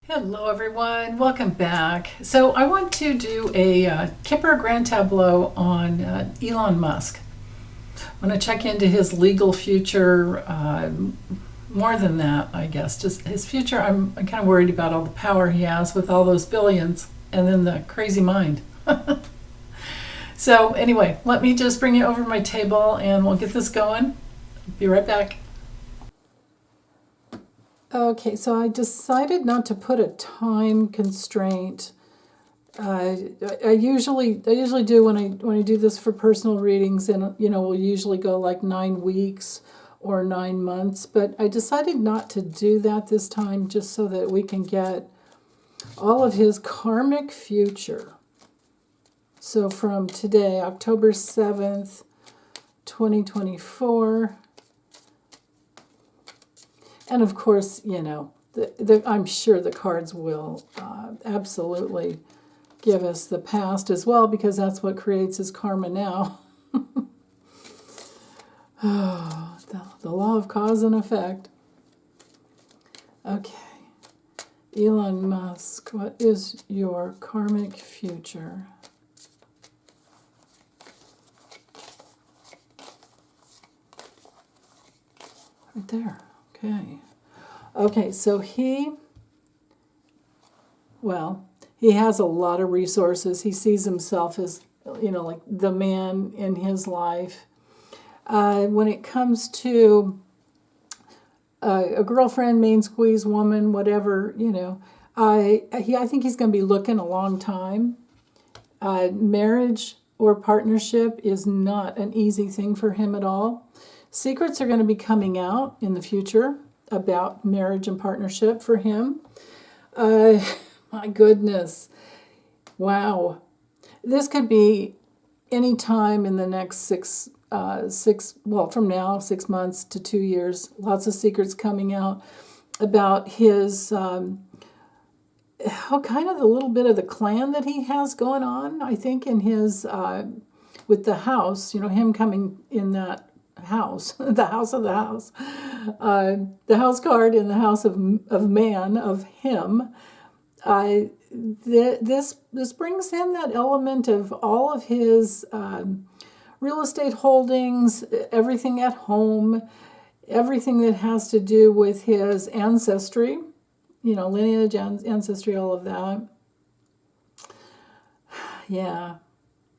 Hello everyone, welcome back. So I want to do a Kipper Grand Tableau on Elon Musk. I want to check into his legal future, more than that I guess, just his future. I'm kind of worried about all the power he has with all those billions and then the crazy mind. So anyway, let me just bring you over my table and we'll get this going. Be right back. Okay, so I decided not to put a time constraint. I usually do when I do this for personal readings, and we'll usually go like 9 weeks or 9 months. But I decided not to do that this time, just so that we can get all of his karmic future. So from today, October 7th, 2024. And of course, I'm sure the cards will absolutely give us the past as well, because that's what creates his karma now. Oh, the law of cause and effect. Okay. Elon Musk, what is your karmic future? Right there. Okay, so he has a lot of resources. He sees himself as, like the man in his life. When it comes to a girlfriend, main squeeze woman, whatever, I think he's going to be looking a long time. Marriage or partnership is not an easy thing for him at all. Secrets are going to be coming out in the future about marriage and partnership for him. My goodness. Wow. This could be any time in the next from now, 6 months to 2 years. Lots of secrets coming out about his, kind of the little bit of the clan that he has going on, I think, in his, with the house, him coming in that house, the house of the house, the house card in the house of man, of him. This brings in that element of all of his real estate holdings, everything at home, everything that has to do with his ancestry, lineage, ancestry, all of that. Yeah,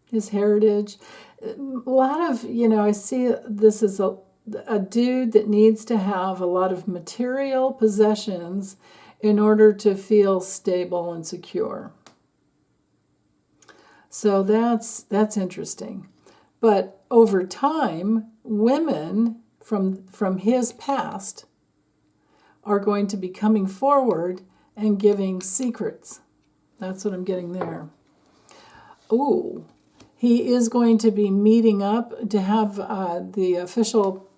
his heritage. A lot of, I see this as a dude that needs to have a lot of material possessions in order to feel stable and secure. So that's interesting. But over time, women from his past are going to be coming forward and giving secrets. That's what I'm getting there. Ooh. He is going to be meeting up to have the official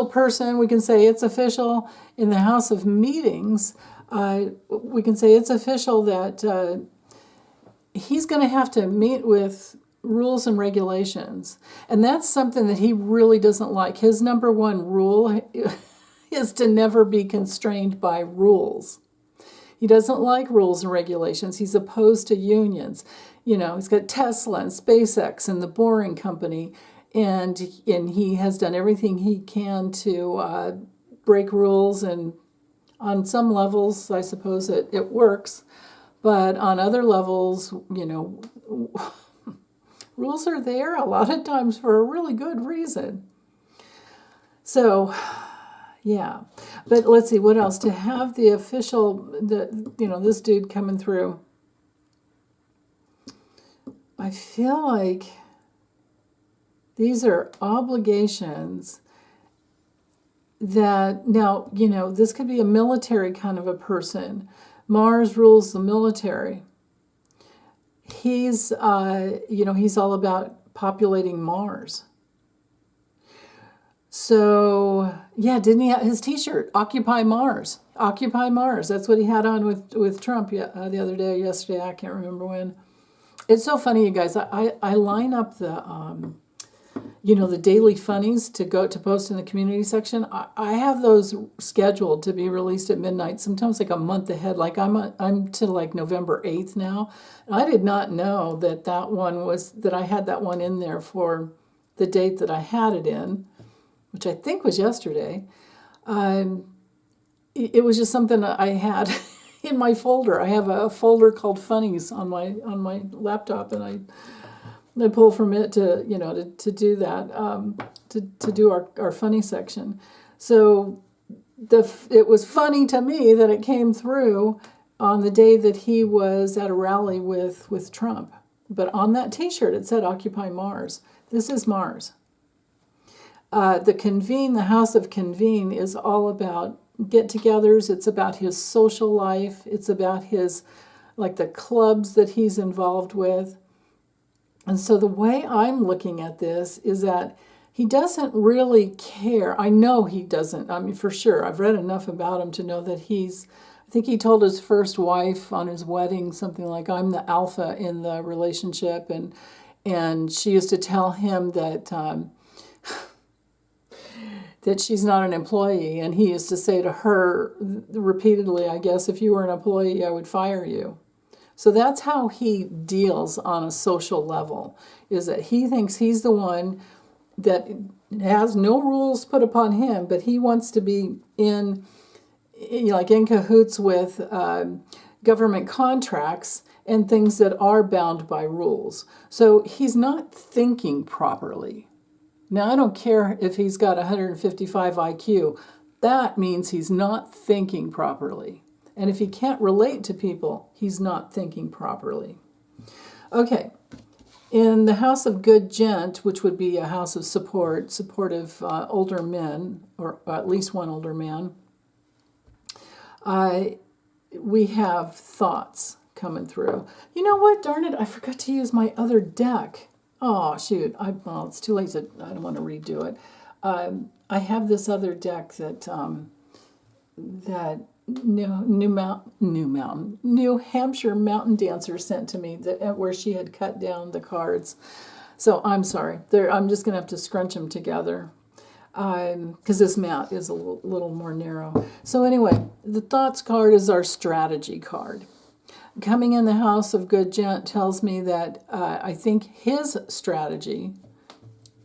person. We can say it's official in the House of Meetings. We can say it's official that he's going to have to meet with rules and regulations. And that's something that he really doesn't like. His number one rule is to never be constrained by rules. He doesn't like rules and regulations. He's opposed to unions. He's got Tesla and SpaceX and the Boring Company, and he has done everything he can to break rules, and on some levels, I suppose it works, but on other levels, rules are there a lot of times for a really good reason. So, yeah, but let's see, what else? To have the official, this dude coming through, I feel like these are obligations that, now, this could be a military kind of a person. Mars rules the military. He's all about populating Mars. So, yeah, didn't he have his T-shirt, Occupy Mars? Occupy Mars. That's what he had on with Trump the other day or yesterday. I can't remember when. It's so funny, you guys. I line up the the daily funnies to post in the community section. I have those scheduled to be released at midnight, sometimes like a month ahead. Like I'm to like November 8th now. I did not know that I had that one in there for the date that I had it in, which I think was yesterday. It was just something that I had in my folder. I have a folder called Funnies on my laptop, and I pull from it to do that, to do our funny section. So it was funny to me that it came through on the day that he was at a rally with Trump. But on that T-shirt it said Occupy Mars. This is Mars. The House of Convene is all about get-togethers. It's about his social life. It's about his, like, the clubs that he's involved with. And so the way I'm looking at this is that he doesn't really care. I know he doesn't. I mean, for sure. I've read enough about him to know that I think he told his first wife on his wedding something like, I'm the alpha in the relationship. And she used to tell him that that she's not an employee. And he used to say to her repeatedly, I guess, if you were an employee, I would fire you. So that's how he deals on a social level, is that he thinks he's the one that has no rules put upon him, but he wants to be in cahoots with government contracts and things that are bound by rules. So he's not thinking properly. Now, I don't care if he's got 155 IQ. That means he's not thinking properly. And if he can't relate to people, he's not thinking properly. Okay. In the House of Good Gent, which would be a house of supportive older men, or at least one older man, we have thoughts coming through. You know what? Darn it, I forgot to use my other deck. Oh, shoot. It's too late. I don't want to redo it. I have this other deck that New Hampshire mountain dancer sent to me, where she had cut down the cards. So I'm sorry. I'm just going to have to scrunch them together because this mat is a little more narrow. So anyway, the thoughts card is our strategy card. Coming in the House of Good Gent tells me that I think his strategy,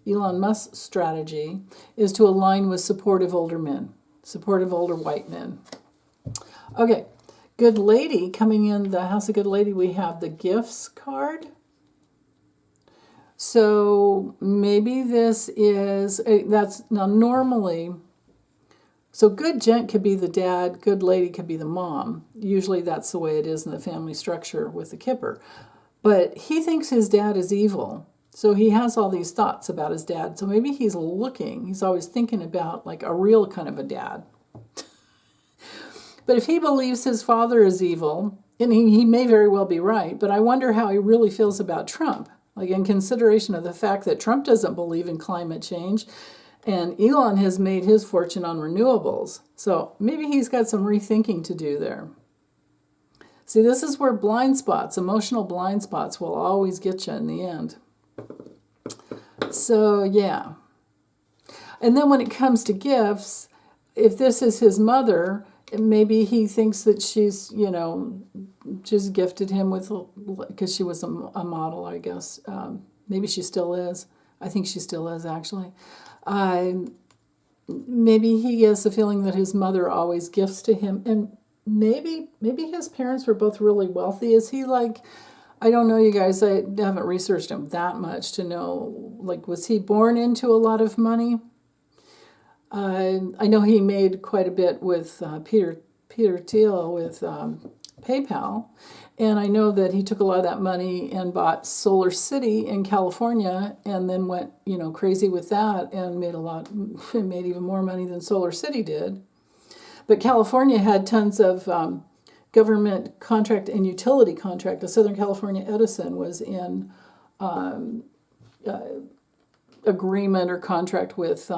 Elon Musk's strategy, is to align with supportive older men, supportive older white men. Okay, Good Lady, coming in the House of Good Lady, we have the gifts card. So maybe this is, now normally, so Good Gent could be the dad, Good Lady could be the mom. Usually that's the way it is in the family structure with the Kipper. But he thinks his dad is evil. So he has all these thoughts about his dad. So maybe he's always thinking about like a real kind of a dad. But if he believes his father is evil, and he may very well be right, but I wonder how he really feels about Trump. Like, in consideration of the fact that Trump doesn't believe in climate change, and Elon has made his fortune on renewables. So maybe he's got some rethinking to do there. See, this is where emotional blind spots will always get you in the end. So, yeah. And then when it comes to gifts, if this is his mother, maybe he thinks that she's gifted him with, because she was a model, I guess. Maybe she still is. I think she still is, actually. Maybe he gets the feeling that his mother always gifts to him. And maybe his parents were both really wealthy. Is he like, I don't know, you guys, I haven't researched him that much to know, like, was he born into a lot of money? I know he made quite a bit with Peter Thiel with PayPal, and I know that he took a lot of that money and bought Solar City in California, and then went crazy with that and made even more money than Solar City did. But California had tons of government contract and utility contract. The Southern California Edison was in agreement or contract with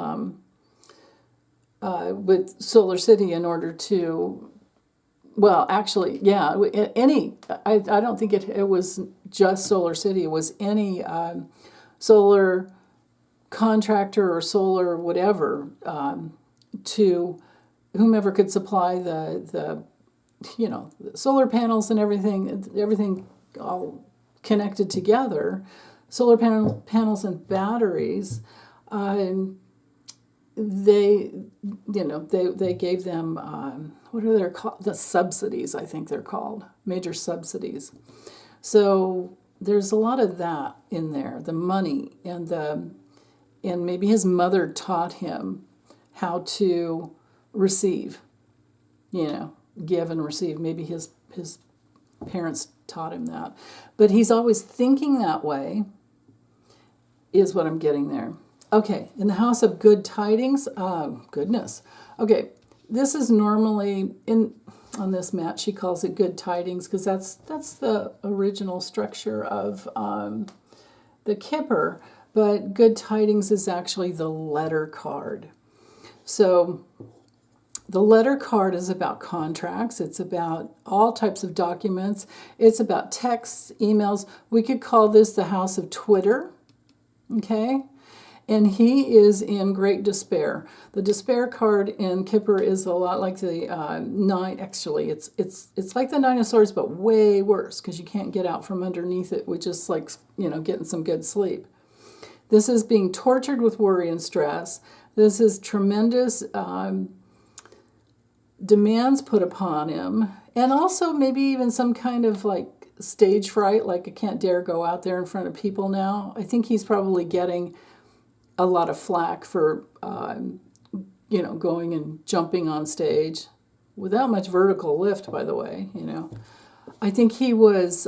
Solar City in order to, well, actually, yeah, I don't think it was just Solar City. It was any solar contractor or solar whatever to whomever could supply the solar panels and everything all connected together, solar panels and batteries. They gave them what are they called? The subsidies, I think they're called, major subsidies. So there's a lot of that in there, the money and maybe his mother taught him how to receive, give and receive. Maybe his parents taught him that. But he's always thinking that way, is what I'm getting there. Okay, in the house of good tidings, goodness. Okay, this is normally, on this mat, she calls it good tidings because that's the original structure of the Kipper, but good tidings is actually the letter card. So the letter card is about contracts. It's about all types of documents. It's about texts, emails. We could call this the house of Twitter, okay? And he is in great despair. The despair card in Kipper is a lot like the nine. Actually, it's like the Nine of Swords, but way worse because you can't get out from underneath it with just like getting some good sleep. This is being tortured with worry and stress. This is tremendous demands put upon him, and also maybe even some kind of like stage fright, like I can't dare go out there in front of people now. I think he's probably getting a lot of flack for going and jumping on stage without much vertical lift, by the way. I think he was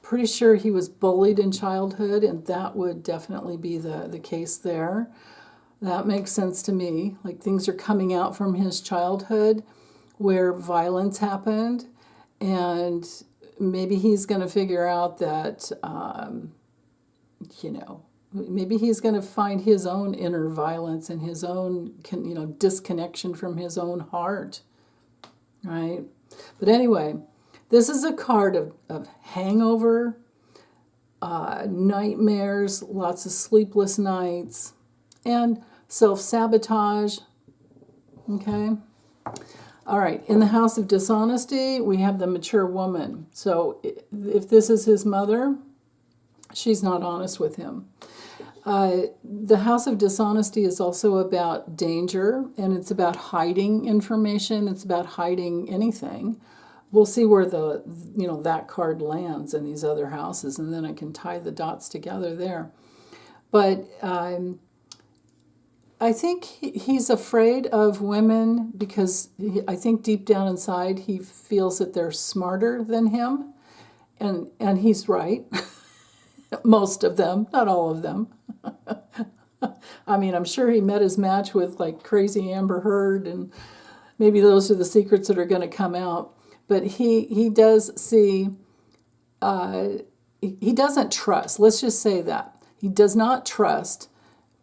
pretty sure he was bullied in childhood, and that would definitely be the case there. That makes sense to me. Like things are coming out from his childhood where violence happened, and maybe he's going to figure out that, maybe he's going to find his own inner violence and his own, disconnection from his own heart, right? But anyway, this is a card of hangover, nightmares, lots of sleepless nights, and self-sabotage, okay? All right, in the house of dishonesty, we have the mature woman. So if this is his mother, she's not honest with him. The house of dishonesty is also about danger, and it's about hiding information. It's about hiding anything. We'll see where that card lands in these other houses, and then I can tie the dots together there. But I think he's afraid of women because I think deep down inside he feels that they're smarter than him, and he's right. Most of them, not all of them. I mean, I'm sure he met his match with like crazy Amber Heard, and maybe those are the secrets that are going to come out. But he does see, he doesn't trust. Let's just say that. He does not trust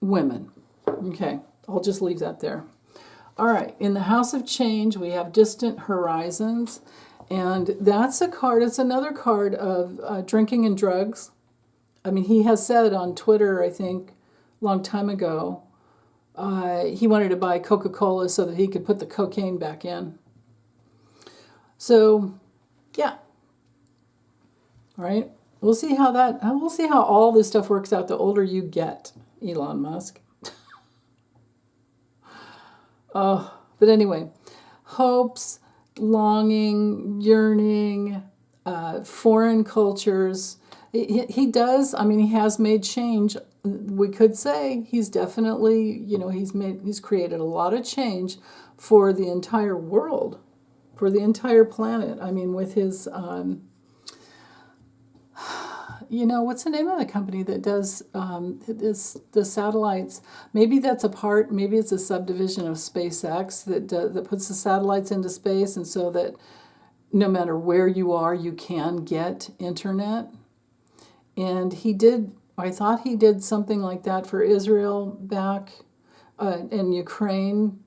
women. Okay, I'll just leave that there. All right, in the house of change, we have distant horizons. And that's a card, it's another card of drinking and drugs. I mean, he has said on Twitter, I think, a long time ago, he wanted to buy Coca-Cola so that he could put the cocaine back in. So, yeah. All right. We'll see how all this stuff works out the older you get, Elon Musk. But anyway, hopes, longing, yearning, foreign cultures. He does. I mean, he has made change. We could say he's definitely, he's created a lot of change for the entire world, for the entire planet. I mean, with his, what's the name of the company that does the satellites? Maybe that's maybe it's a subdivision of SpaceX that puts the satellites into space, and so that no matter where you are, you can get internet. And I thought he did something like that for Israel back in Ukraine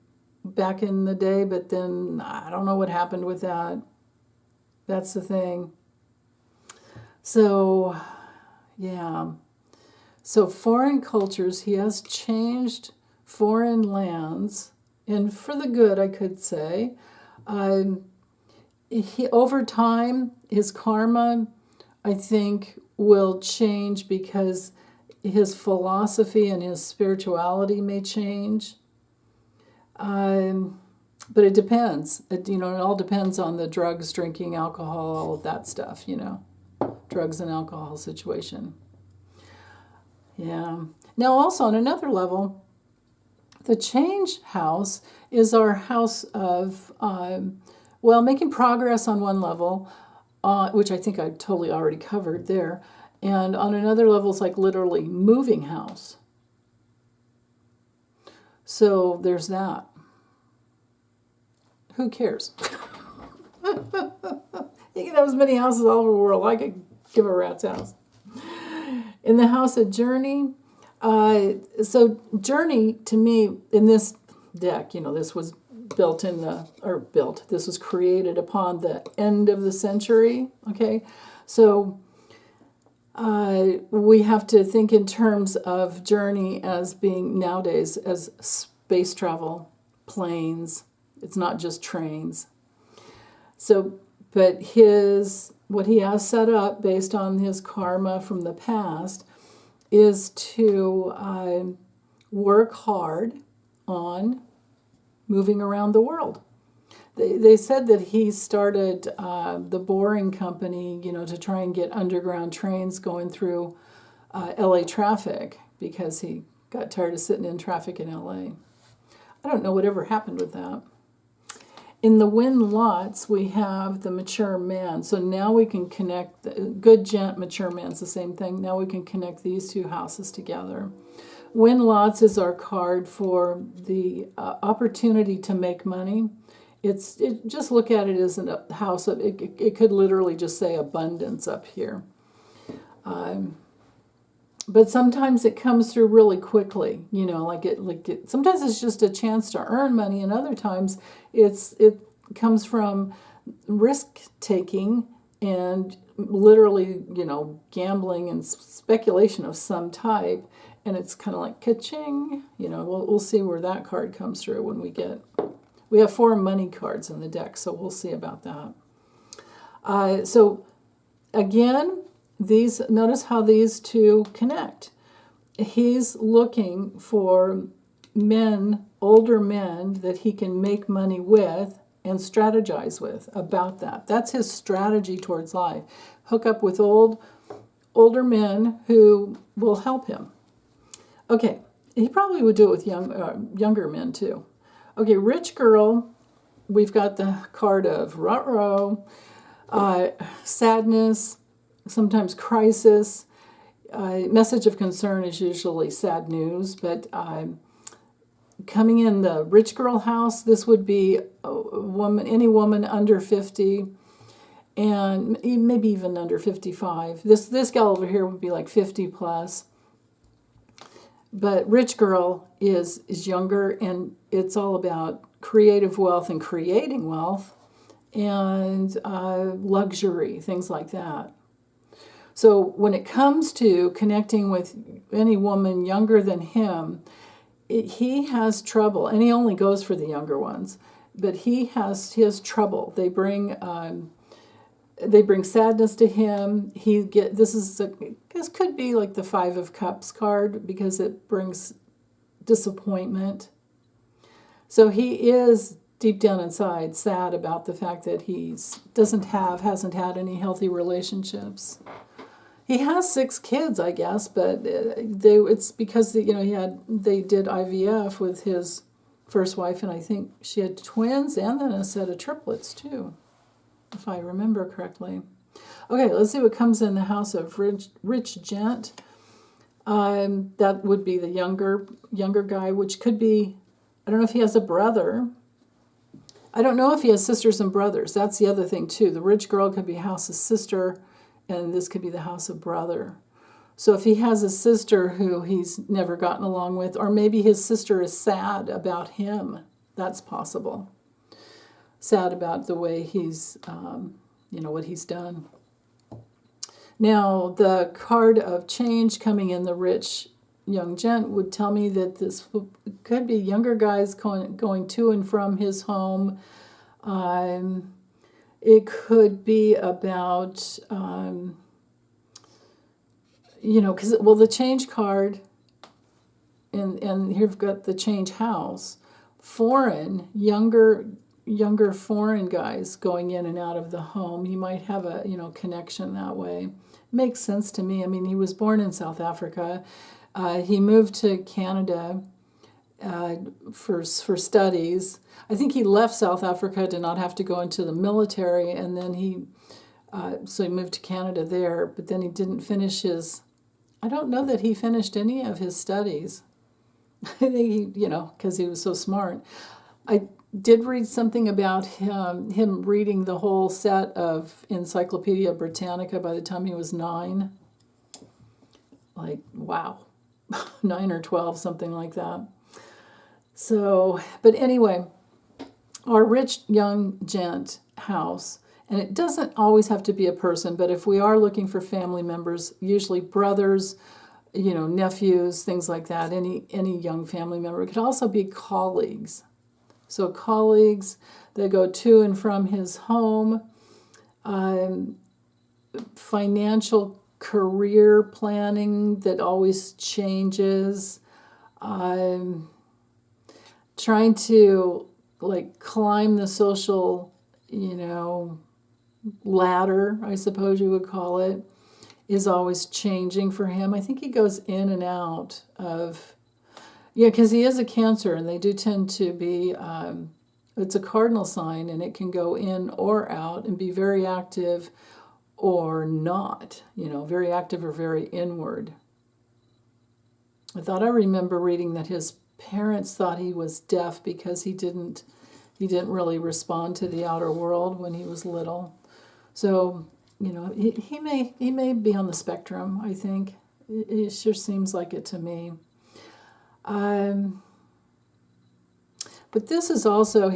back in the day, but then I don't know what happened with that. That's the thing. So, yeah. So foreign cultures, he has changed foreign lands, and for the good, I could say. He, over time, his karma, I think, will change because his philosophy and his spirituality may change. But it depends. It all depends on the drugs, drinking, alcohol, all of that stuff, drugs and alcohol situation. Yeah. Now, also on another level, the change house is our house of, making progress on one level, which I think I totally already covered there. And on another level, it's like literally moving house. So there's that. Who cares? You can have as many houses all over the world. I could give a rat's ass. In the house of journey, so journey to me in this deck, this was this was created upon the end of the century. Okay, so we have to think in terms of journey as being nowadays as space travel, planes. It's not just trains. So, but what he has set up based on his karma from the past is to work hard on moving around the world. They said that he started the Boring Company, to try and get underground trains going through LA traffic because he got tired of sitting in traffic in LA. I don't know whatever happened with that. In the win lots, we have the mature man. So now we can connect, good gent, mature man's the same thing. Now we can connect these two houses together. Win lots is our card for the opportunity to make money. Just look at it as a house of, it could literally just say abundance up here. But sometimes it comes through really quickly, sometimes it's just a chance to earn money, and other times it comes from risk taking and literally, gambling and speculation of some type, and it's kind of like ka-ching, we'll see where that card comes through when we have 4 money cards in the deck, so we'll see about that. So again, notice how these two connect. He's looking for older men that he can make money with and strategize with about that. That's his strategy towards life. Hook up with older men who will help him. Okay, he probably would do it with younger men too. Okay, rich girl, we've got the card of ruh-roh, sadness, sometimes crisis. Message of concern is usually sad news, but coming in the rich girl house, this would be any woman under 50, and maybe even under 55. This gal over here would be like 50 plus. But rich girl is younger, and it's all about creative wealth and creating wealth and luxury, things like that. So when it comes to connecting with any woman younger than him, he has trouble, and he only goes for the younger ones. But he has trouble. They bring sadness to him. This could be like the 5 of Cups card because it brings disappointment. So he is deep down inside sad about the fact that he hasn't had any healthy relationships. He has 6 kids, I guess, but it's because they did IVF with his first wife, and I think she had twins and then a set of triplets too, if I remember correctly. Okay, let's see what comes in the house of rich gent. That would be the younger guy, which could be, I don't know if he has a brother. I don't know if he has sisters and brothers. That's the other thing too. The rich girl could be house of sister, and this could be the house of brother. So if he has a sister who he's never gotten along with, or maybe his sister is sad about him, that's possible. Sad about the way he's, what he's done. Now, the card of change coming in the rich young gent would tell me that this could be younger guys going to and from his home. It could be about, because, the change card, and here we've got the change house, foreign, younger foreign guys going in and out of the home. He might have a, connection that way. Makes sense to me. I mean, he was born in South Africa. He moved to Canada for studies. I think he left South Africa to not have to go into the military, and then so he moved to Canada there, but then he didn't finish I don't know that he finished any of his studies. I think because he was so smart. I did read something about him reading the whole set of Encyclopedia Britannica by the time he was 9. Like, wow. 9 or 12, something like that. So, but anyway, our rich young gent house, and it doesn't always have to be a person, but if we are looking for family members, usually brothers, nephews, things like that, any young family member. It could also be colleagues. So colleagues that go to and from his home, financial career planning that always changes, trying to climb the social, ladder, I suppose you would call it, is always changing for him. I think he goes in and out of, because he is a Cancer, and they do tend to be, it's a cardinal sign, and it can go in or out and be very active or not, very active or very inward. I thought I remember reading that his parents thought he was deaf because he didn't really respond to the outer world when he was little. So, he may be on the spectrum, I think. It sure seems like it to me. But this is also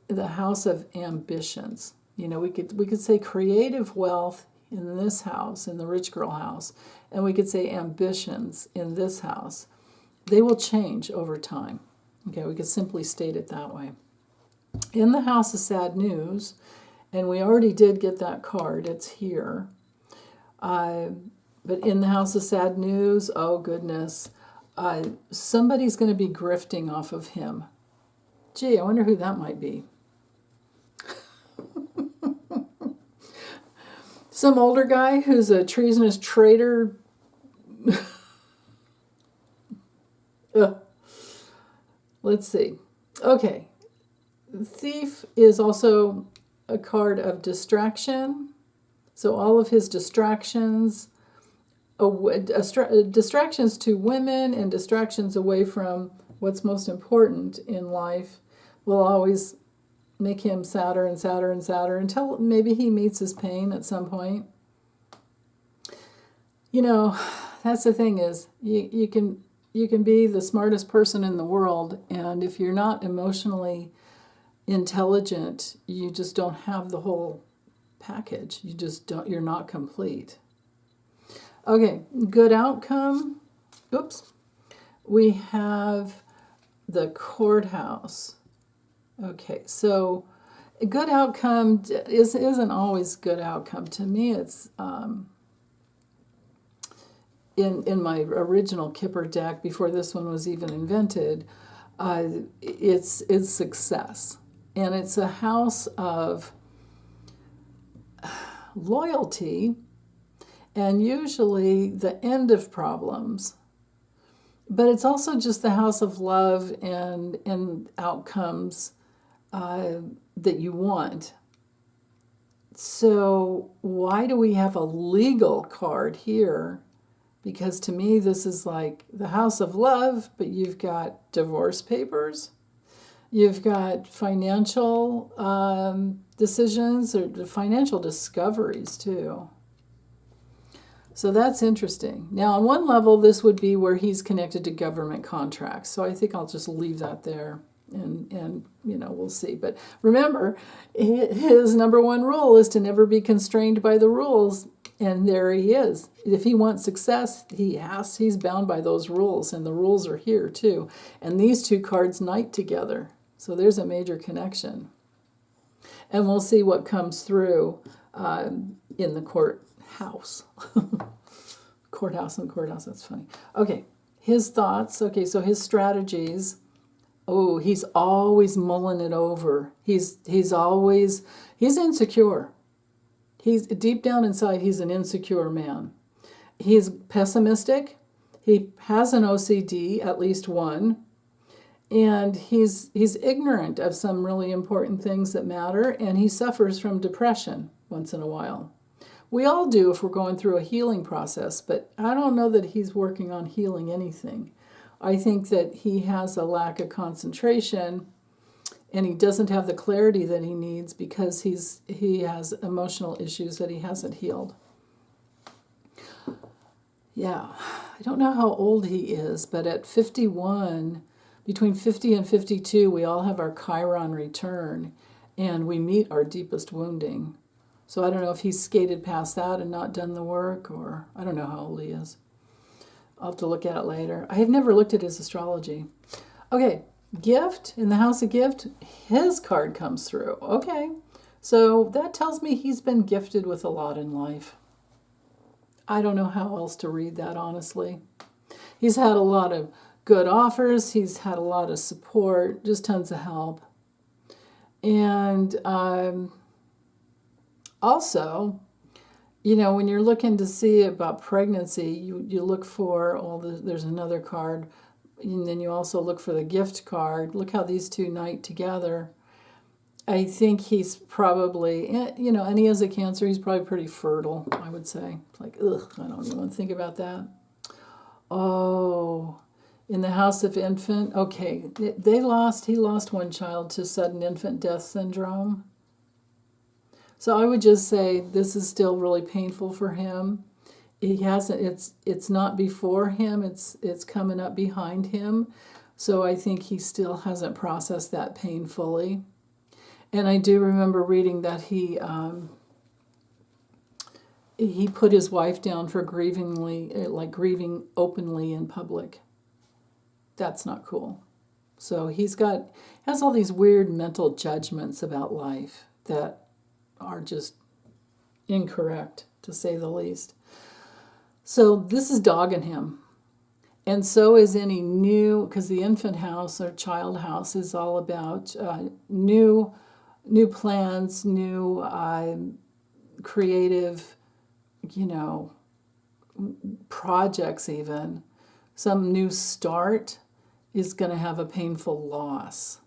the house of ambitions. We could say creative wealth in this house, in the rich girl house, and we could say ambitions in this house. They will change over time. Okay, we could simply state it that way. In the house of sad news, and we already did get that card, it's here. But in the house of sad news, oh goodness, somebody's going to be grifting off of him. Gee, I wonder who that might be. Some older guy who's a treasonous traitor. Let's see. Okay. Thief is also a card of distraction. So all of his distractions, distractions to women and distractions away from what's most important in life will always make him sadder and sadder and sadder until maybe he meets his pain at some point. That's the thing is you can be the smartest person in the world, and if you're not emotionally intelligent, you just don't have the whole package. You're not complete. Okay, good outcome. Oops. We have the courthouse. Okay, so a good outcome isn't always good outcome. To me, it's in my original Kipper deck before this one was even invented. It's success, and it's a house of loyalty, and usually the end of problems. But it's also just the house of love and outcomes that you want. So why do we have a legal card here? Because to me, this is like the house of love, but you've got divorce papers. You've got financial decisions or financial discoveries too. So that's interesting. Now, on one level, this would be where he's connected to government contracts. So I think I'll just leave that there, and we'll see. But remember, his number one rule is to never be constrained by the rules. And there he is. If he wants success, he's bound by those rules, and the rules are here too. And these two cards knight together. So there's a major connection. And we'll see what comes through in the courthouse. Courthouse and courthouse, that's funny. Okay, his thoughts. Okay, so his strategies. Oh, he's always mulling it over. He's insecure. He's deep down inside, he's an insecure man. He's pessimistic. He has an OCD, at least one. And he's ignorant of some really important things that matter, and he suffers from depression once in a while. We all do if we're going through a healing process, but I don't know that he's working on healing anything. I think that he has a lack of concentration, and he doesn't have the clarity that he needs because he has emotional issues that he hasn't healed. Yeah, I don't know how old he is, but at 51, between 50 and 52, we all have our Chiron return, and we meet our deepest wounding. So I don't know if he's skated past that and not done the work, or I don't know how old he is. I'll have to look at it later. I have never looked at his astrology. Okay, gift, in the house of gift, his card comes through. Okay, so that tells me he's been gifted with a lot in life. I don't know how else to read that, honestly. He's had a lot of good offers. He's had a lot of support, just tons of help. And also, you know, when you're looking to see about pregnancy, you look for, there's another card, and then you also look for the gift card. Look how these two knight together. I think he's probably, you know, and he has a Cancer, he's probably pretty fertile, I would say. It's like, ugh, I don't even want to think about that. Oh, in the house of infant, okay, he lost one child to sudden infant death syndrome. So I would just say this is still really painful for him. He hasn't, it's not before him, it's coming up behind him. So I think he still hasn't processed that pain fully. And I do remember reading that he put his wife down for grieving openly in public. That's not cool. So has all these weird mental judgments about life that are just incorrect, to say the least. So this is dogging him. And so is any new, because the infant house or child house is all about new plans, new creative, you know, projects even. Some new start is going to have a painful loss.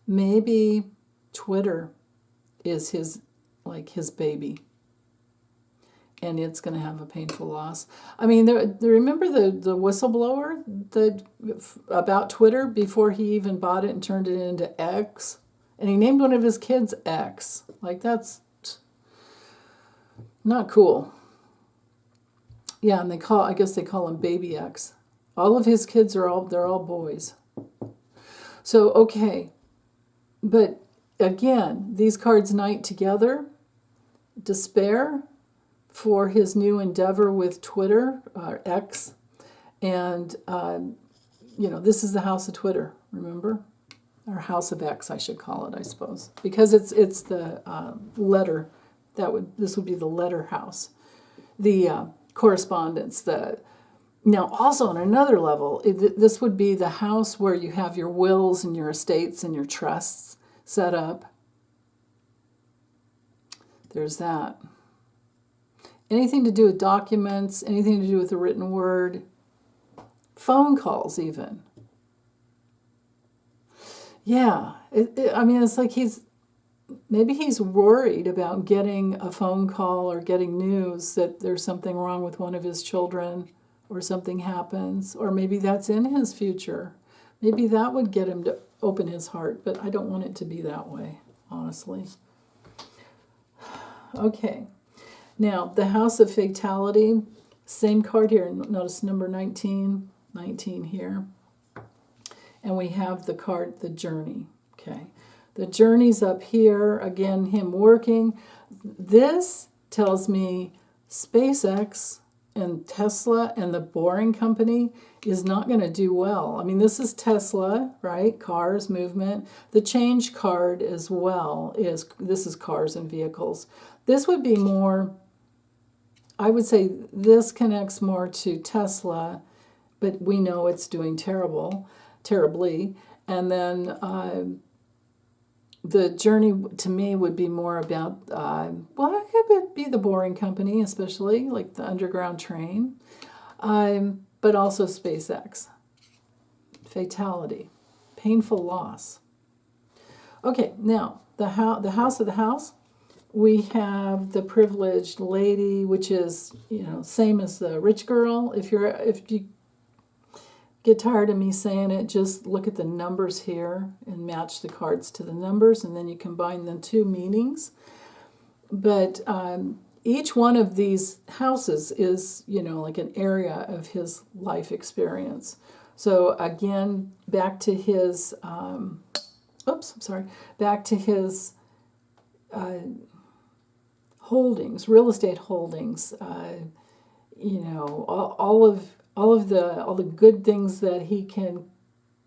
Maybe Twitter is his baby, and it's going to have a painful loss. I mean, remember the whistleblower about Twitter before he even bought it and turned it into X? And he named one of his kids X. Like, that's not cool. Yeah, and I guess they call him Baby X. All of his kids they're all boys. So, okay. But again, these cards knight together. Despair for his new endeavor with Twitter, X. And, you know, this is the house of Twitter, remember? Or House of X, I should call it, I suppose. Because it's the letter, this would be the letter house. The correspondence, now also on another level, this would be the house where you have your wills and your estates and your trusts set up. There's that. Anything to do with documents, anything to do with the written word, phone calls even. Yeah, I mean, it's like maybe he's worried about getting a phone call or getting news that there's something wrong with one of his children or something happens, or maybe that's in his future. Maybe that would get him to open his heart, but I don't want it to be that way, honestly. Okay, now the house of fatality, same card here, notice number 19 here. And we have the card, the journey, okay. The journey's up here, again, him working. This tells me SpaceX and Tesla and the Boring Company is not going to do well. I mean, this is Tesla, right? Cars, movement. The change card as well this is cars and vehicles. This would be more, I would say this connects more to Tesla, but we know it's doing terribly. And then the journey to me would be more about, well, it could be the Boring Company, especially like the underground train, but also SpaceX. Fatality, painful loss. Okay, now the house of the house, we have the privileged lady, which is, same as the rich girl. If you get tired of me saying it, just look at the numbers here and match the cards to the numbers, and then you combine the two meanings. But each one of these houses is, like an area of his life experience. So again, back to his, holdings, real estate holdings, all of the good things that he can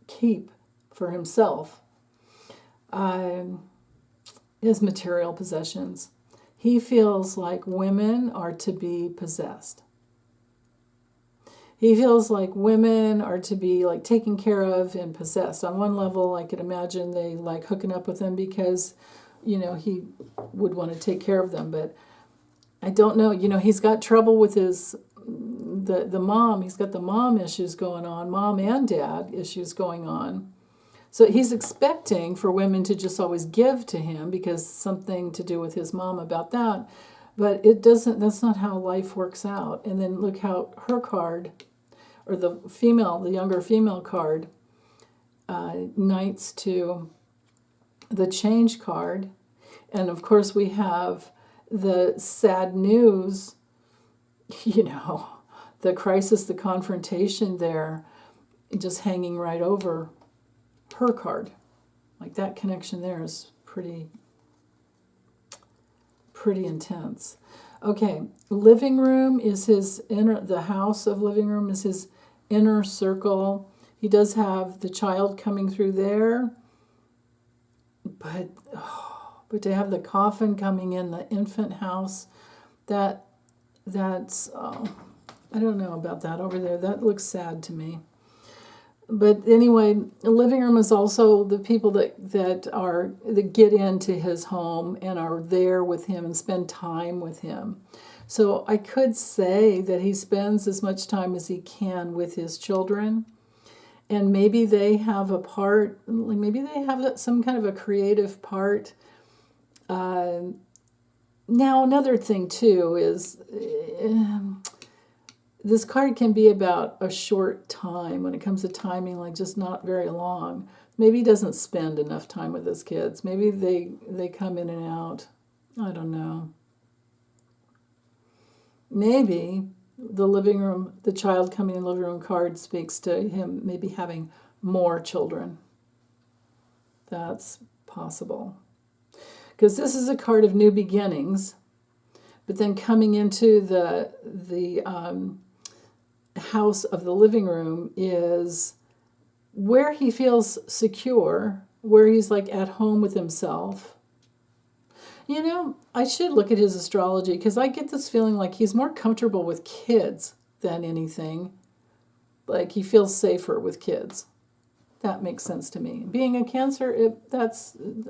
keep for himself, his material possessions. He feels like women are to be possessed. He feels like women are to be like taken care of and possessed. On one level, I could imagine they like hooking up with him because, he would want to take care of them. But I don't know. He's got trouble with his the mom. He's got the mom issues going on, mom and dad issues going on. So he's expecting for women to just always give to him because something to do with his mom about that. But it doesn't, that's not how life works out. And then look how her card, or the younger female card, knights to the change card. And of course we have the sad news, the crisis, the confrontation there, just hanging right over her card. Like that connection there is pretty intense. Okay, living room is the house of living room is his inner circle. He does have the child coming through there, but to have the coffin coming in the infant house, that's I don't know about that over there. That looks sad to me. But anyway, the living room is also the people that get into his home and are there with him and spend time with him. So I could say that he spends as much time as he can with his children. And maybe they have a part, maybe they have some kind of a creative part. Now, another thing, too, is this card can be about a short time when it comes to timing, like just not very long. Maybe he doesn't spend enough time with his kids. Maybe they come in and out. I don't know. Maybe the child coming in the living room card speaks to him maybe having more children. That's possible. Because this is a card of new beginnings, but then coming into the house of the living room is where he feels secure, where he's like at home with himself. I should look at his astrology because I get this feeling like he's more comfortable with kids than anything. Like he feels safer with kids. That makes sense to me. Being a Cancer,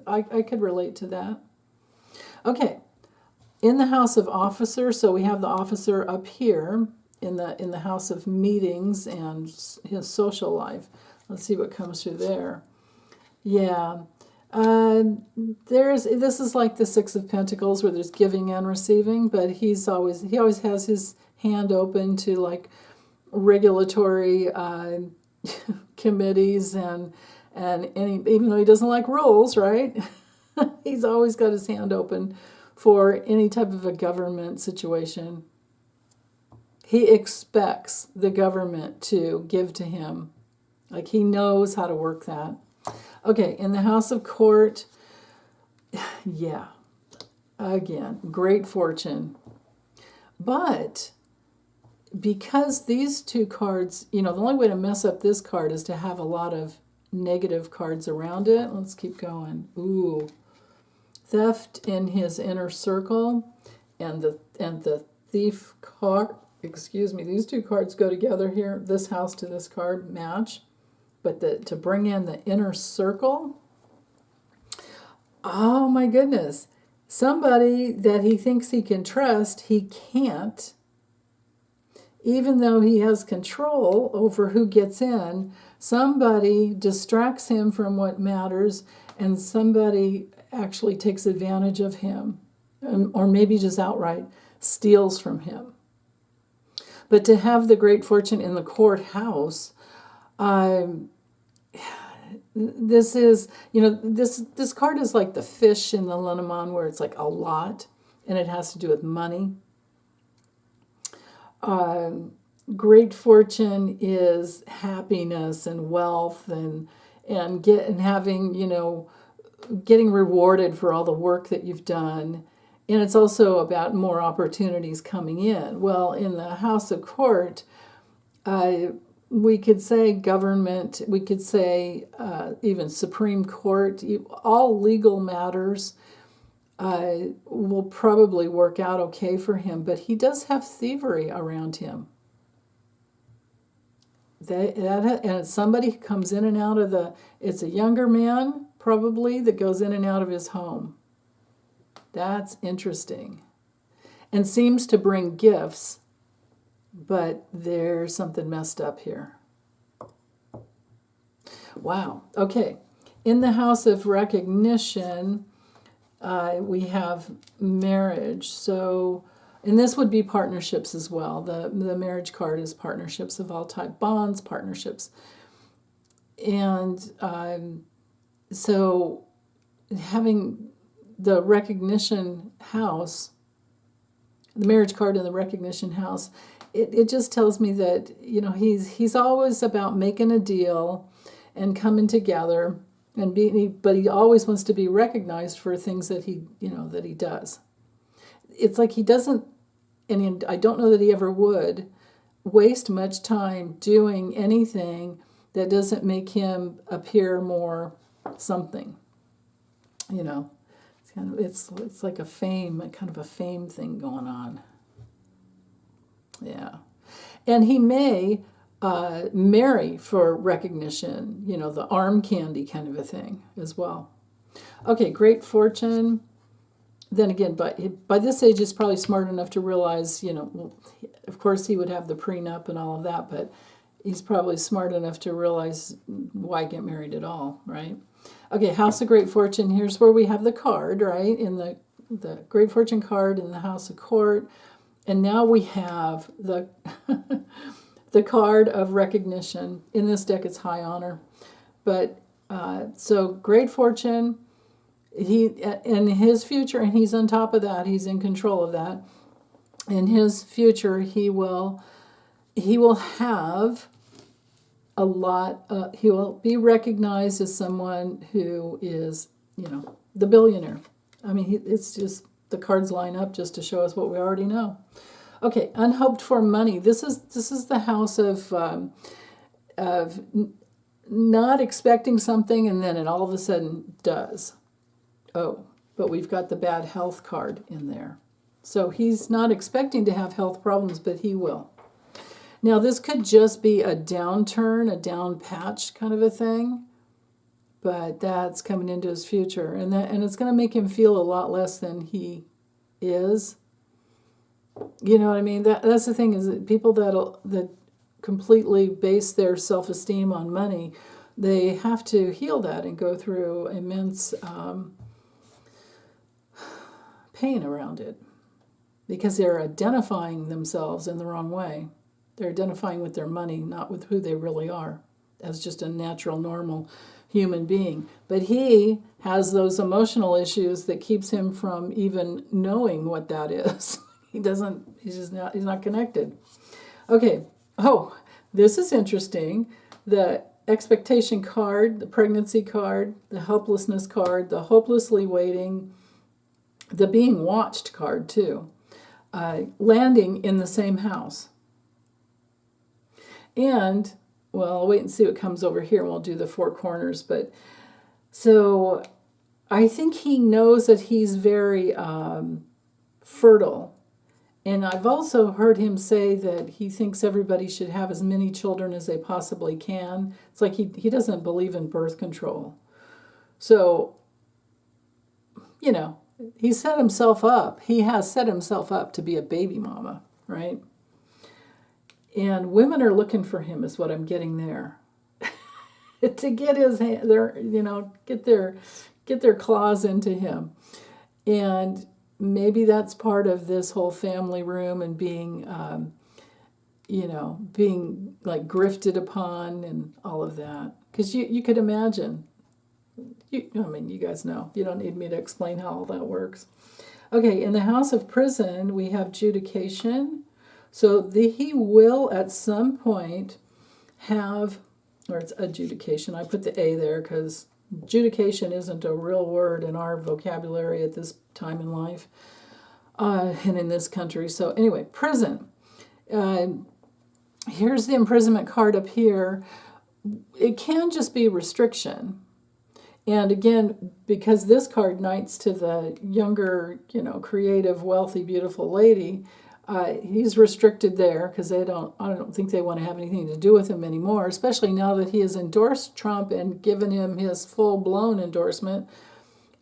I could relate to that. Okay, in the house of officer, so we have the officer up here in the house of meetings and his social life. Let's see what comes through there. Yeah, this is like the Six of Pentacles where there's giving and receiving, but he always has his hand open to like regulatory committees and even though he doesn't like rules, right? He's always got his hand open for any type of a government situation. He expects the government to give to him. Like he knows how to work that. Okay, in the house of court, yeah, again, great fortune. But because these two cards, the only way to mess up this card is to have a lot of negative cards around it. Let's keep going. Ooh. Theft in his inner circle and the thief card. Excuse me. These two cards go together here. This house to this card match. But to bring in the inner circle, oh my goodness. Somebody that he thinks he can trust, he can't. Even though he has control over who gets in, somebody distracts him from what matters, and somebody actually takes advantage of him, or maybe just outright steals from him. But to have the great fortune in the courthouse, this is, this card is like the fish in the Lenormand, where it's like a lot, and it has to do with money. Great fortune is happiness and wealth and having, getting rewarded for all the work that you've done. And it's also about more opportunities coming in. Well, in the House of Court, we could say government, we could say even Supreme Court, all legal matters will probably work out okay for him, but he does have thievery around him. And somebody who comes in and out of it's a younger man, probably, that goes in and out of his home. That's interesting. And seems to bring gifts, but there's something messed up here. Wow. Okay. In the House of Recognition, we have marriage. So, and this would be partnerships as well. The marriage card is partnerships of all type, bonds, partnerships. And so having the recognition house, the marriage card in the recognition house, it just tells me that, he's always about making a deal and coming together. But he always wants to be recognized for things that he does. It's like he doesn't, and I don't know that he ever would, waste much time doing anything that doesn't make him appear more something. It's like a kind of a fame thing going on. Yeah, and he may marry for recognition, the arm candy kind of a thing as well. Okay, great fortune. Then again, by this age, he's probably smart enough to realize, of course he would have the prenup and all of that, but he's probably smart enough to realize why get married at all, right? Okay, House of Great Fortune. Here's where we have the card, right? In the Great Fortune card in the House of Court. And now we have the the card of recognition. In this deck, it's high honor. But so great fortune, he in his future, and he's on top of that, he's in control of that. In his future, he will have a lot, he will be recognized as someone who is, the billionaire. I mean, it's just, the cards line up just to show us what we already know. Okay, unhoped for money. This is the house of not expecting something, and then it all of a sudden does. Oh, but we've got the bad health card in there. So he's not expecting to have health problems, but he will. Now, this could just be a downturn, a down patch kind of a thing, but that's coming into his future, and it's going to make him feel a lot less than he is. You know what I mean? That's the thing, is that people that completely base their self-esteem on money, they have to heal that and go through immense pain around it, because they're identifying themselves in the wrong way. They're identifying with their money, not with who they really are, as just a natural, normal human being. But he has those emotional issues that keeps him from even knowing what that is. He's not connected. Okay. Oh, this is interesting. The expectation card, the pregnancy card, the helplessness card, the hopelessly waiting, the being watched card too. landing in the same house. And, well, I'll wait and see what comes over here and we'll do the four corners. But so I think he knows that he's very fertile. And I've also heard him say that he thinks everybody should have as many children as they possibly can. It's like he doesn't believe in birth control. So, you know, he set himself up. He has set himself up to be a baby mama, right? And women are looking for him, is what I'm getting there. To get his hand, get their claws into him. And maybe that's part of this whole family room and being, being like grifted upon and all of that. Because you could imagine. You guys know. You don't need me to explain how all that works. Okay, in the house of prison, we have judication. So he will at some point have, or it's adjudication. I put the A there because adjudication isn't a real word in our vocabulary at this time in life and in this country. So anyway, prison. Here's the imprisonment card up here. It can just be restriction. And again, because this card knights to the younger, creative, wealthy, beautiful lady, he's restricted there because I don't think they want to have anything to do with him anymore, especially now that he has endorsed Trump and given him his full-blown endorsement.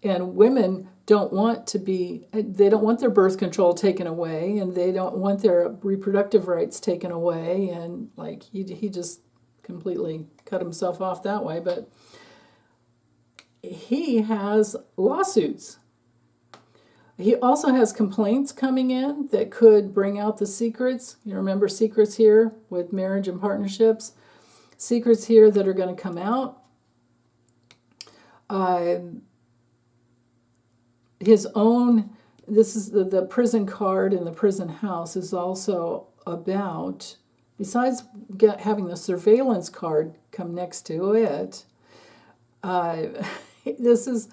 And women they don't want their birth control taken away, and they don't want their reproductive rights taken away. And like he just completely cut himself off that way. But he has lawsuits. He also has complaints coming in that could bring out the secrets. You remember secrets here with marriage and partnerships. Secrets here that are going to come out. His own, this is the prison card in the prison house is also about, besides having the surveillance card come next to it, this is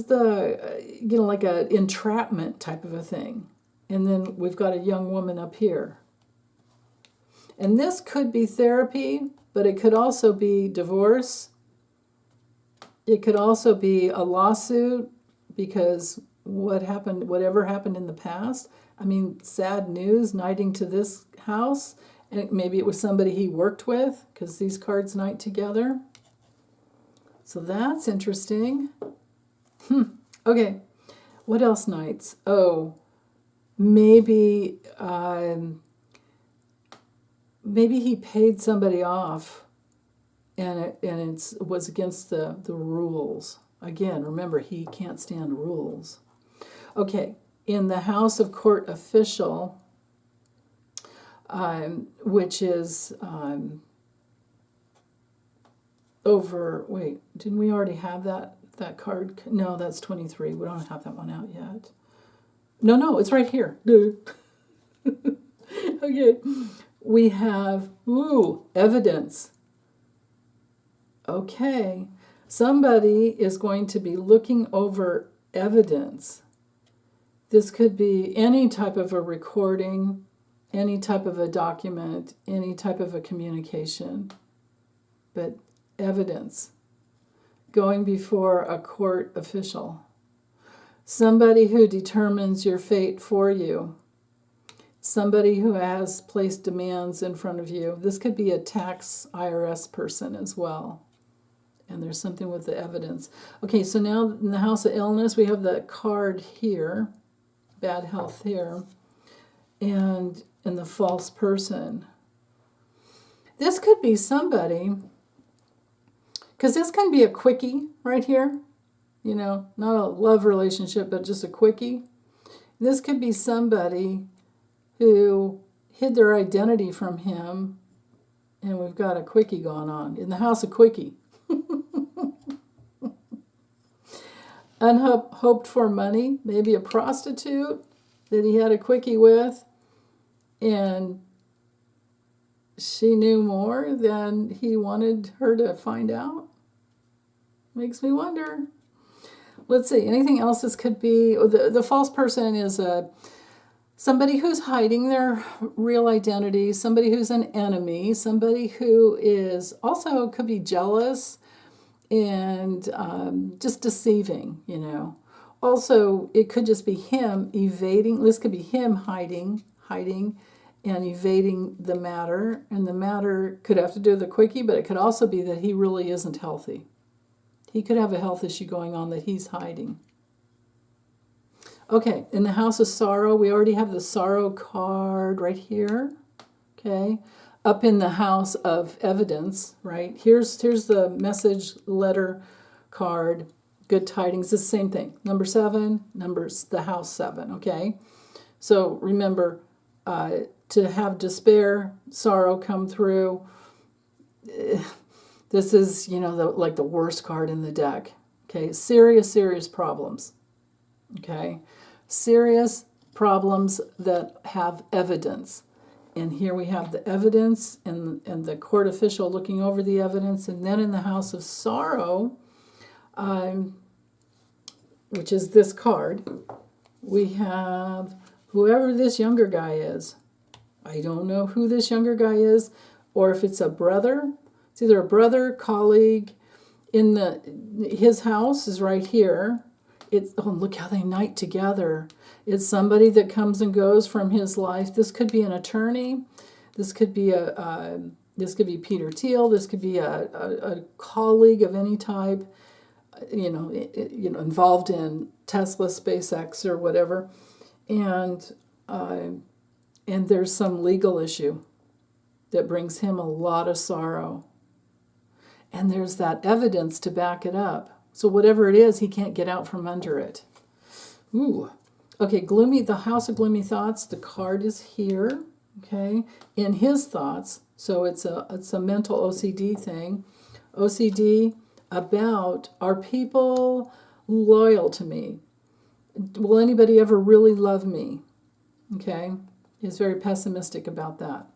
the, like a entrapment type of a thing. And then we've got a young woman up here. And this could be therapy, but it could also be divorce. It could also be a lawsuit because whatever happened in the past. I mean, sad news, knighting to this house. And maybe it was somebody he worked with because these cards knight together. So that's interesting. Okay, what else knights? Oh, maybe he paid somebody off, and it was against the rules. Again, remember, he can't stand rules. Okay, in the house of court official, which is over. Wait, didn't we already have that card? No, that's 23. We don't have that one out yet. No, it's right here. Okay. We have, evidence. Okay. Somebody is going to be looking over evidence. This could be any type of a recording, any type of a document, any type of a communication. But evidence. Going before a court official. Somebody who determines your fate for you. Somebody who has placed demands in front of you. This could be a tax IRS person as well. And there's something with the evidence. Okay, so now in the house of illness, we have the card here. Bad health here. And in the false person. This could be somebody, because this can be a quickie right here. Not a love relationship, but just a quickie. This could be somebody who hid their identity from him, and we've got a quickie going on in the house of quickie. Unhoped for money, maybe a prostitute that he had a quickie with, and she knew more than he wanted her to find out. Makes me wonder. Let's see, anything else this could be? The false person is somebody who's hiding their real identity, somebody who's an enemy, somebody who is also could be jealous and just deceiving, Also, it could just be him evading. This could be him hiding, and evading the matter. And the matter could have to do with the quickie, but it could also be that he really isn't healthy. He could have a health issue going on that he's hiding. Okay, in the house of sorrow, we already have the sorrow card right here. Okay, up in the house of evidence, right? Here's the message letter card. Good tidings, the same thing. Number 7, the house 7, okay? So remember, to have despair, sorrow come through, this is, like the worst card in the deck, okay? Serious problems, okay? Serious problems that have evidence. And here we have the evidence and the court official looking over the evidence. And then in the house of sorrow, which is this card, we have whoever this younger guy is. I don't know who this younger guy is, or if it's a brother. It's either a brother, colleague. His house is right here. Look how they night together. It's somebody that comes and goes from his life. This could be an attorney. This could be this could be Peter Thiel. This could be a colleague of any type. Involved in Tesla, SpaceX, or whatever, and there's some legal issue that brings him a lot of sorrow, and there's that evidence to back it up. So whatever it is, he can't get out from under it. Ooh, okay. The house of gloomy thoughts. The card is here. Okay, in his thoughts. So it's a mental OCD thing. OCD. About, are people loyal to me? Will anybody ever really love me? Okay, he's very pessimistic about that.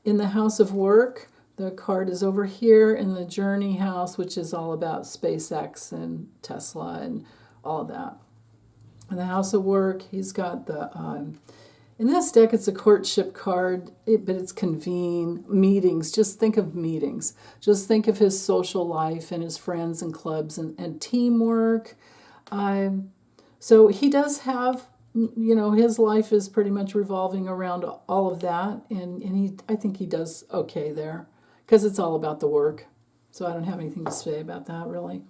In the house of work, the card is over here in the journey house, which is all about SpaceX and Tesla and all of that. In the house of work, he's got in this deck, it's a courtship card, but it's convene, meetings. Just think of meetings. Just think of his social life and his friends and clubs and teamwork. So he does have, his life is pretty much revolving around all of that. And I think he does okay there because it's all about the work. So I don't have anything to say about that, really.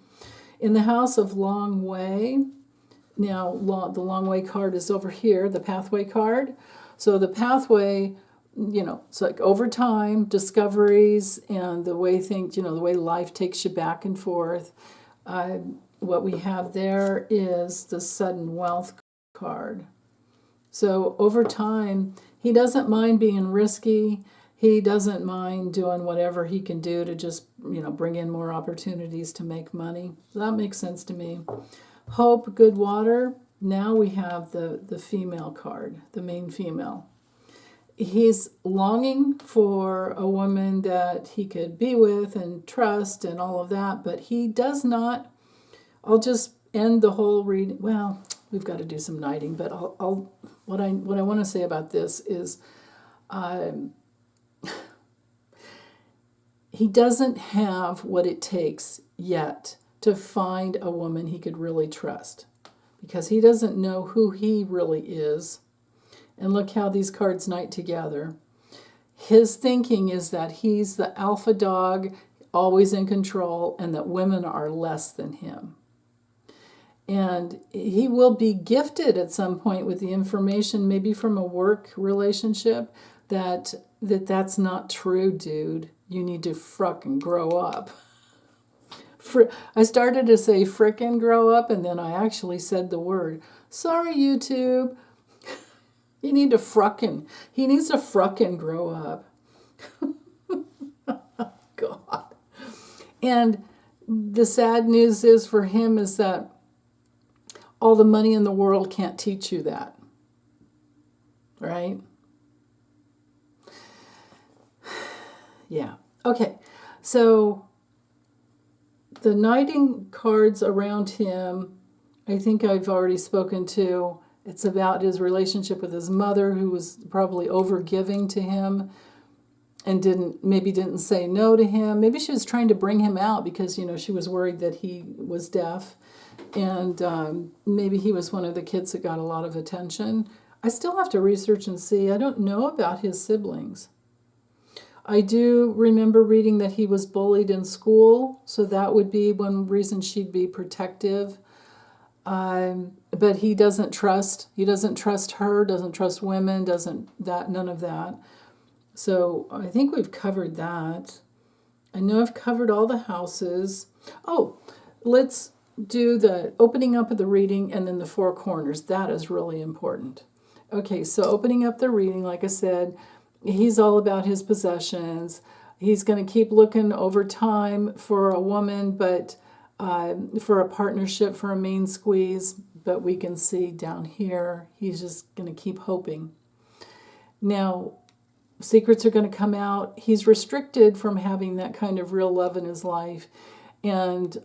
In the house of long way, now, the long way card is over here, the pathway card. So the pathway, it's like over time, discoveries, and the way the way life takes you back and forth. What we have there is the sudden wealth card. So over time, he doesn't mind being risky. He doesn't mind doing whatever he can do to just, bring in more opportunities to make money. So that makes sense to me. Hope, good water. Now we have the female card, the main female. He's longing for a woman that he could be with and trust and all of that, but he does not. I'll just end the whole reading. Well, we've got to do some knighting, but what I want to say about this is he doesn't have what it takes yet to find a woman he could really trust, because he doesn't know who he really is. And look how these cards night together. His thinking is that he's the alpha dog, always in control, and that women are less than him. And he will be gifted at some point with the information, maybe from a work relationship, that's not true, dude. You need to frickin' grow up. I started to say frickin' grow up, and then I actually said the word. Sorry, YouTube. He needs to frickin' grow up. God. And the sad news is for him is that all the money in the world can't teach you that. Right? Yeah. Okay. So the knighting cards around him, I think I've already spoken to, It's about his relationship with his mother, who was probably overgiving to him and didn't say no to him. Maybe she was trying to bring him out because, she was worried that he was deaf. And maybe he was one of the kids that got a lot of attention. I still have to research and see. I don't know about his siblings. I do remember reading that he was bullied in school, so that would be one reason she'd be protective. But he doesn't trust her, doesn't trust women, none of that. So I think we've covered that. I know I've covered all the houses. Oh, let's do the opening up of the reading and then the four corners. That is really important. Okay, so opening up the reading, like I said, he's all about his possessions. He's going to keep looking over time for a woman, but for a partnership, for a main squeeze. But we can see down here, he's just going to keep hoping. Now, secrets are going to come out. He's restricted from having that kind of real love in his life. And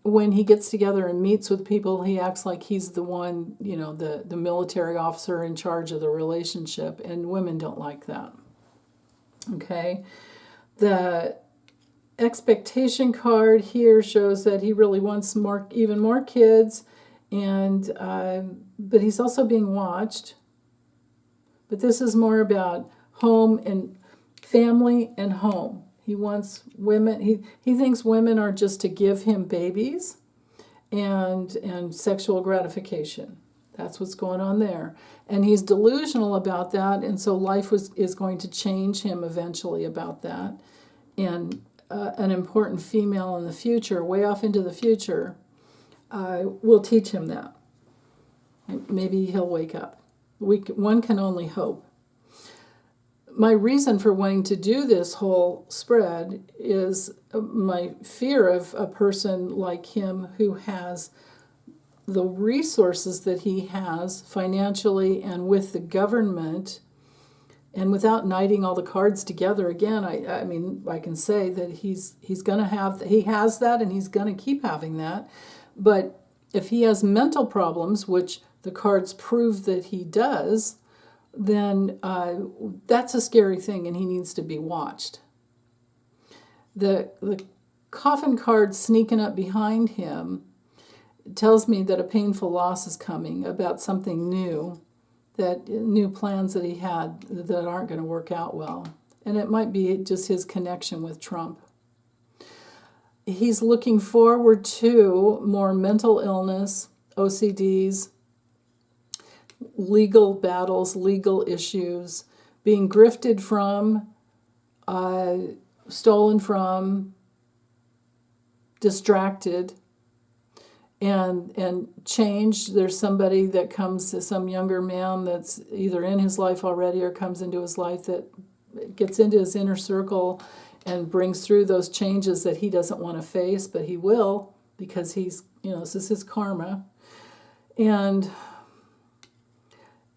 when he gets together and meets with people, he acts like he's the one, the military officer in charge of the relationship. And women don't like that. Okay? The expectation card here shows that he really wants even more kids. And but he's also being watched. But this is more about home and family and home. He wants women, he thinks women are just to give him babies and sexual gratification. That's what's going on there. And he's delusional about that, and so life is going to change him eventually about that. And an important female in the future, way off into the future, will teach him that. Maybe he'll wake up. One can only hope. My reason for wanting to do this whole spread is my fear of a person like him who has the resources that he has financially and with the government, and without knighting all the cards together again, I mean, I can say that he has that, and he's going to keep having that. But if he has mental problems, which the cards prove that he does, then that's a scary thing, and he needs to be watched. The coffin card sneaking up behind him tells me that a painful loss is coming, about something new, that new plans that he had that aren't going to work out well. And it might be just his connection with Trump. He's looking forward to more mental illness, OCDs, legal battles, legal issues, being grifted from, stolen from, distracted, and changed. There's somebody that comes, some younger man that's either in his life already or comes into his life that gets into his inner circle and brings through those changes that he doesn't want to face, but he will, because he's, this is his karma. And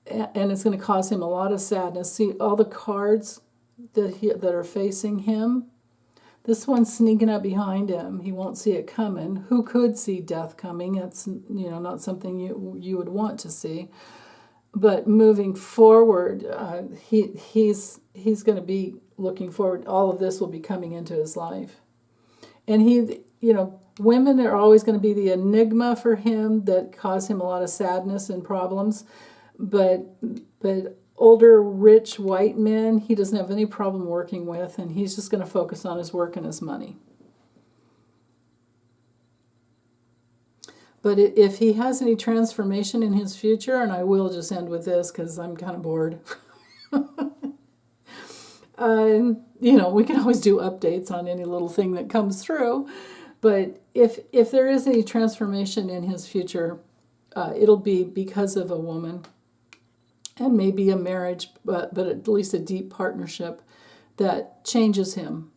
it's going to cause him a lot of sadness. See all the cards that are facing him? This one's sneaking up behind him. He won't see it coming. Who could see death coming? It's not something you would want to see. But moving forward, he's going to be looking forward. All of this will be coming into his life. And women are always going to be the enigma for him that cause him a lot of sadness and problems. But older, rich, white men, he doesn't have any problem working with, and he's just going to focus on his work and his money. But if he has any transformation in his future, and I will just end with this because I'm kind of bored. We can always do updates on any little thing that comes through. But if there is any transformation in his future, it'll be because of a woman. And maybe a marriage, but at least a deep partnership that changes him.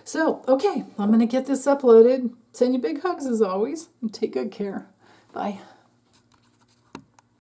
So, okay, I'm going to get this uploaded. Send you big hugs as always, and take good care. Bye.